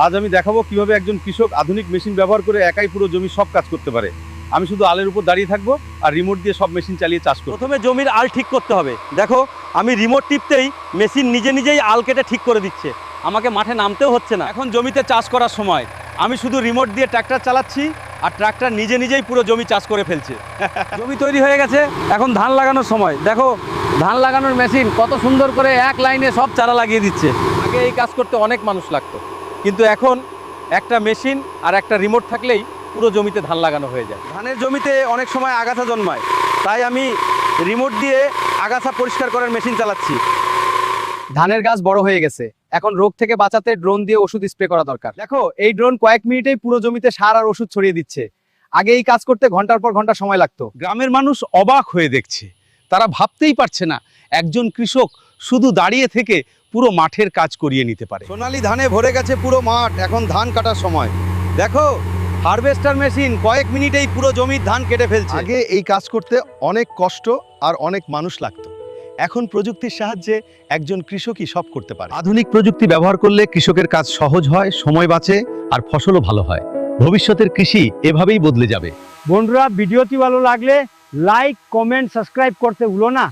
আজ আমি দেখাবো কিভাবে একজন কৃষক আধুনিক মেশিন ব্যবহার করে একাই পুরো জমির সব কাজ করতে পারে। আমি শুধু আলের উপর দাঁড়িয়ে থাকবো আর রিমোট দিয়ে সব মেশিন চালিয়ে চাষ করব। প্রথমে জমির আল ঠিক করতে হবে। দেখো আমি রিমোট টিপতেই মেশিন নিজে নিজেই আল কেটে ঠিক করে দিচ্ছে, আমাকে মাঠে নামতেও হচ্ছে না। এখন জমিতে চাষ করার সময় আমি শুধু রিমোট দিয়ে ট্র্যাক্টর চালাচ্ছি আর ট্র্যাক্টর নিজে নিজেই পুরো জমি চাষ করে ফেলছে। জমি তৈরি হয়ে গেছে, এখন ধান লাগানোর সময়। দেখো ধান লাগানোর মেশিন কত সুন্দর করে এক লাইনে সব চারা লাগিয়ে দিচ্ছে। আগে এই কাজ করতে অনেক মানুষ লাগতো, কিন্তু এখন একটা মেশিন আর একটা রিমোট থাকলেই পুরো জমিতে ধান লাগানো হয়ে যায়। ধানের জমিতে অনেক সময় আগাছা জন্মায়, তাই আমি রিমোট দিয়ে আগাছা পরিষ্কার করার মেশিন চালাচ্ছি। ধানের গাছ বড় হয়ে গেছে, এখন রোগ থেকে বাঁচাতে ড্রোন দিয়ে ওষুধ স্প্রে করা দরকার। দেখো এই ড্রোন কয়েক মিনিটেই পুরো জমিতে সার আর ওষুধ ছড়িয়ে দিচ্ছে। আগে এই কাজ করতে ঘন্টার পর ঘন্টা সময় লাগতো। গ্রামের মানুষ অবাক হয়ে দেখছে, তারা ভাবতেই পারছে না একজন কৃষক শুধু দাঁড়িয়ে থেকে পুরো মাঠের কাজ করিয়ে নিতে পারে। সোনালী ধানে ভরে গেছে পুরো মাঠ, এখন ধান কাটার সময়। দেখো হারভেস্টার মেশিন কয়েক মিনিটেই পুরো জমির ধান কেটে ফেলছে। আগে এই কাজ করতে অনেক কষ্ট আর অনেক মানুষ লাগতো, এখন প্রযুক্তির সাহায্যে একজন কৃষকই সব করতে পারে। আধুনিক প্রযুক্তি ব্যবহার করলে কৃষকের কাজ সহজ হয়, সময় বাঁচে আর ফসলও ভালো হয়। ভবিষ্যতের কৃষি এভাবেই বদলে যাবে। বন্ধুরা, ভিডিওটি ভালো লাগলে লাইক, কমেন্ট, সাবস্ক্রাইব করতে ভুলো না।